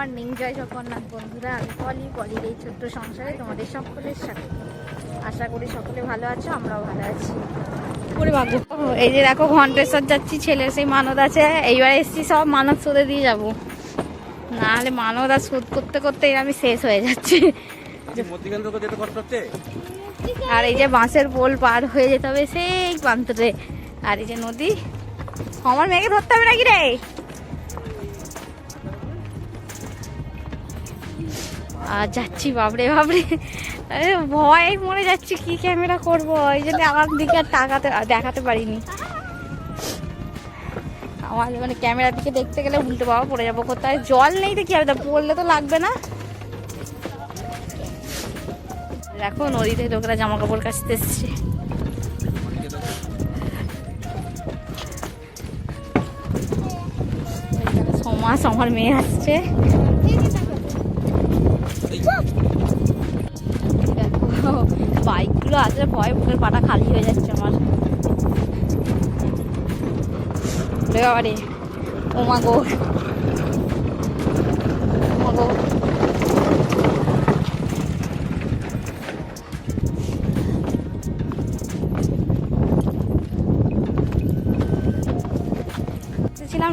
Morning, জয় জগন্নাথ বন্ধুরা। আমি পলির এই ছোট্ট সংসারে তোমাদের সকলের সাথে। আশা করি সকলে ভালো আছো, আমরাও ভালো আছি। এই যে দেখো ঘন্টেশ্বর যাচ্ছি, ছেলে সেই মানত আছে। এইবার এসছি সব মানত শোধে দিয়ে যাবো, নাহলে মানত আর শোধ করতে করতে আমি শেষ হয়ে যাচ্ছি। আর এই যে বাঁশের পোল পার হয়ে যেতে হবে সেই প্রান্তরে। আর এই যে নদী, আমার মেয়েকে ধরতে হবে নাকি রে? আর যাচ্ছি, বাবরে বাবরে ভয় মরে যাচ্ছি, কি ক্যামেরা করবো, এই জন্য আমার দিকে আর দেখাতে পারিনি। আমার মানে ক্যামেরার দিকে দেখতে গেলে উল্টো বাবা পড়ে যাবো কোথায়। জল নেই তো কি হবে, পড়লে তো লাগবে না। দেখো নদীতে লোকেরা জামা কাপড় কাচতে এসছে। সমাজ আমার মেয়ে আসছে। দেখো বাইকগুলো আসলে ভয় বুকের পাটা খালি হয়ে যাচ্ছে আমার। বাবারে, ওমা গো ওমা গো।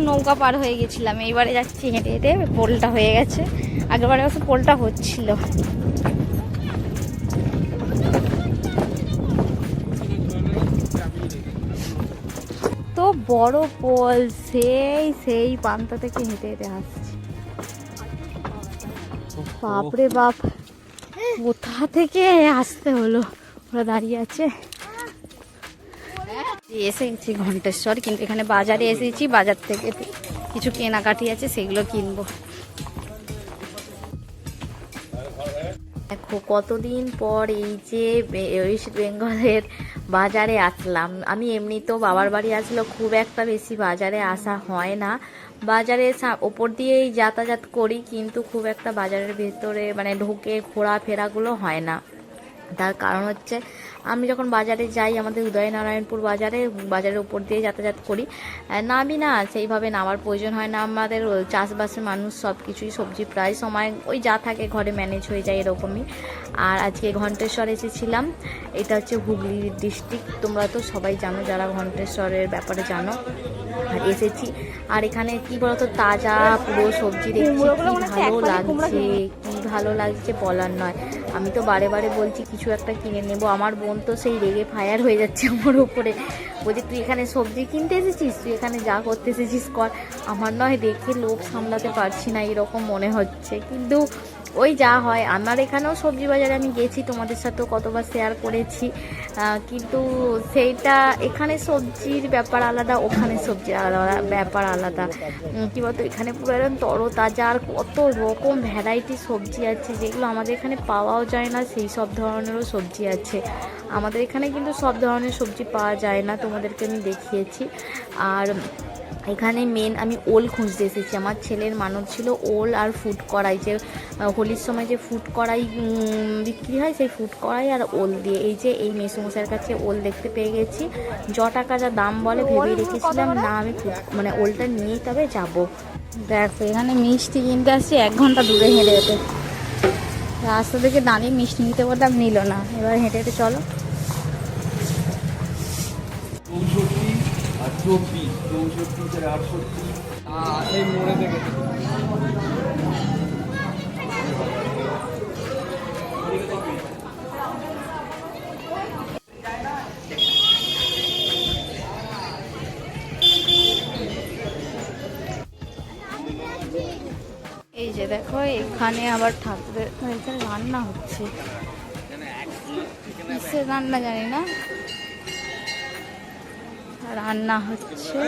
নৌকা পার হয়ে গেছিলাম, এইবারে যাচ্ছি হেঁটে হেঁটে। পোলটা হয়ে গেছে, আগেরবারে অবশ্য পোলটা হচ্ছিল। তো বড় পোল, সেই প্রান্ত থেকে হেঁটে হেঁটে আসছি। বাপরে বাপ, কোথা থেকে আসতে হলো। ওরা দাঁড়িয়ে আছে। এসে গেছি ঘন্টেশ্বর, কিন্তু এখানে বাজারে এসেছি। বাজার থেকে কিছু কেনাকাটি আছে, সেগুলো কিনবো। দেখো কতদিন পর এই যে ওয়েস্ট বেঙ্গলের বাজারে আসলাম। আমি এমনিতেও বাবার বাড়ি আসলে খুব একটা বেশি বাজারে আসা হয় না। বাজারে ওপর দিয়েই যাতায়াত করি, কিন্তু খুব একটা বাজারের ভেতরে মানে ঢুকে ঘোরাফেরাগুলো হয় না। তার কারণ হচ্ছে, আমি যখন বাজারে যাই, আমাদের উদয়নারায়ণপুর বাজারের উপর দিয়ে যাতায়াত করি, নামি না, সেইভাবে নামার প্রয়োজন হয় না। আমাদের চাষবাসের মানুষ, সব কিছুই সবজি প্রায় সময় ওই যা থাকে ঘরে ম্যানেজ হয়ে যায়, এরকমই। আর আজকে ঘন্টেশ্বর এসেছিলাম। এটা হচ্ছে হুগলি ডিস্ট্রিক্ট, তোমরা তো সবাই জানো যারা ঘন্টেশ্বরের ব্যাপারে জানো। আর এসেছি, আর এখানে কি বলতো, তাজা পুরো সবজি দেখছি, কি ভালো লাগছে বলার নয়। আমি তো বারে বারে বলছি কিছু একটা কিনে নেব। আমার বোন তো সেই রেগে ফায়ার হয়ে যাচ্ছে আমার উপরে, বলছি তুই এখানে সবজি কিনতে এসেছিস, তুই এখানে যা করতে এসেছিস কর। আমার নয় দেখে লোভ সামলাতে পারছি না, এরকম মনে হচ্ছে। কিন্তু ওই যা হয়, আমার এখানেও সবজি বাজারে আমি গেছি, তোমাদের সাথেও কতবার শেয়ার করেছি। কিন্তু সেইটা, এখানে সবজির ব্যাপার আলাদা, ওখানে সবজির ব্যাপার আলাদা। কী বলতো, এখানে পুরো একদম তরতাজা, আর কত রকম ভ্যারাইটি সবজি আছে যেগুলো আমাদের এখানে পাওয়াও যায় না। সেই সব ধরনেরও সবজি আছে। আমাদের এখানে কিন্তু সব ধরনের সবজি পাওয়া যায় না, তোমাদেরকে আমি দেখিয়েছি। আর এখানে মেন আমি ওল খুঁজতে এসেছি। আমার ছেলের মানত ছিল ওল আর ফুড কড়াই, যে হোলির সময় যে ফুড কড়াই বিক্রি হয়, সেই ফুড কড়াই আর ওল দিয়ে। এই যে এই মেসুমশাইয়ের কাছে ওল দেখতে পেয়ে গেছি। টাকা যা দাম বলে ভেবে রেখেছিলাম না, আমি মানে ওলটা নিয়েই তবে যাবো। দেখো এখানে মিষ্টি কিনতে আসছি, 1 ঘন্টা দূরে হেঁটে হেঁটে। রাস্তা থেকে দাঁড়িয়ে মিষ্টি নিতে বলতাম, নিল না। এবার হেঁটে হেঁটে চলো। এই মোড়ে থেকে এই যে দেখো, এখানে আবার ঠাকুরের এখানে রান্না হচ্ছে, কিসের রান্না জানি না, রান্না হচ্ছে।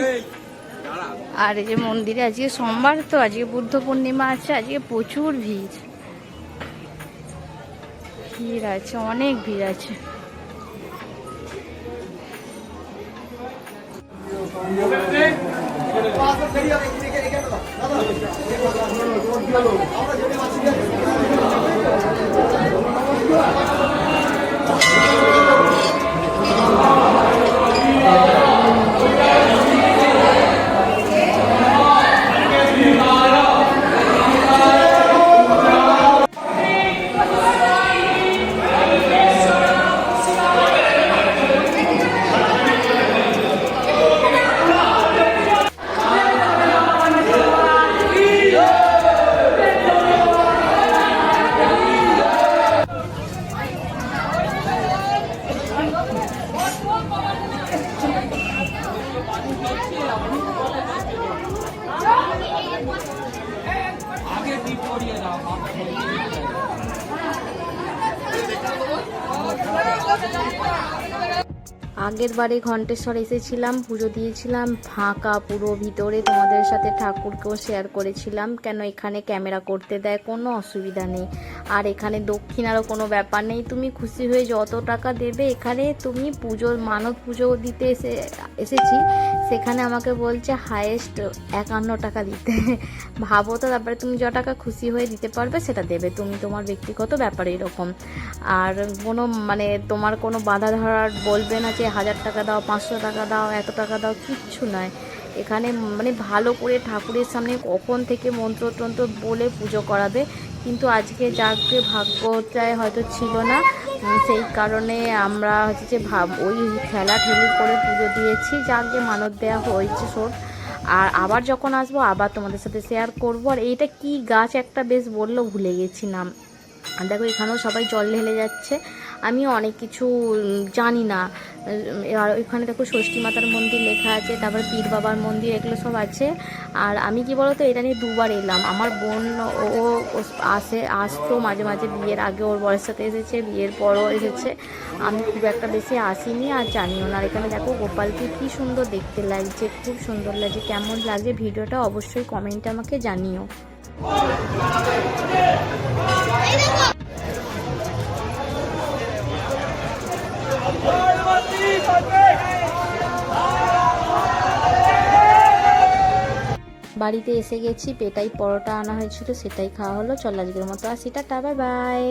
আর এই যে মন্দিরে আজকে সোমবার, তো আজকে বুদ্ধ পূর্ণিমা আছে, আজকে প্রচুর ভিড় আছে, অনেক ভিড় আছে। আগের বারে ঘণ্টেশ্বর এসেছিলাম, পুজো দিয়েছিলাম, ফাঁকা পুরো ভিতরে, তোমাদের সাথে ঠাকুরকেও শেয়ার করেছিলাম, কেন এখানে ক্যামেরা করতে দেয়, কোনো অসুবিধা নেই। আর এখানে দক্ষিণারও কোনো ব্যাপার নেই, তুমি খুশি হয়ে যত টাকা দেবে। এখানে তুমি পুজোর মানত পুজো দিতে এসেছি, সেখানে আমাকে বলছে হায়েস্ট 51 টাকা দিতে। ভাবো তো, তারপরে তুমি যত টাকা খুশি হয়ে দিতে পারবে সেটা দেবে, তুমি তোমার ব্যক্তিগত ব্যাপারে এরকম। আর কোনো মানে তোমার কোনো বাধা ধরার বলবে না যে 1000 টাকা দাও, 500 টাকা দাও, এত টাকা দাও, কিচ্ছু নয়। এখানে মানে ভালো করে ঠাকুরের সামনে কখন থেকে মন্ত্র টন্ত্র বলে পুজো করাবে, কিন্তু আজকে যাকে ভাগ্যটায় হয়তো ছিল না, সেই কারণে আমরা হচ্ছে যে ওই ঠেলা ঠেলি করে পুজো দিয়েছি, যাকে মানত দেওয়া হয়েছে সব। আর আবার যখন আসবো আবার তোমাদের সাথে শেয়ার করবো। আর এইটা কি গাছ একটা বেশ বললো, ভুলে গেছি নাম। আর দেখো এখানেও সবাই জল ঢেলে যাচ্ছে, আমি অনেক কিছু জানি না। আর ওইখানে দেখো ষষ্ঠী মাতার মন্দির লেখা আছে, তারপর পীর বাবার মন্দির, এগুলো সব আছে। আর আমি কি বলতো, এটা নিয়ে দুবার এলাম। আমার বোন ও আসতো মাঝে মাঝে, বিয়ের আগে ওর বরের সাথে এসেছে, বিয়ের পরও এসেছে। আমি খুব একটা বেশি আসিনি আর জানিও না। আর এখানে দেখো গোপালকে কি সুন্দর দেখতে লাগছে, খুব সুন্দর লাগছে। কেমন লাগছে ভিডিওটা অবশ্যই কমেন্টে আমাকে জানিও। বাড়িতে এসে গেছি, পেটাই পরোটা আনা হয়েছিল, সেটাই খাওয়া হলো। চল আজকের মতো আসি, টাটা, বাই বাই।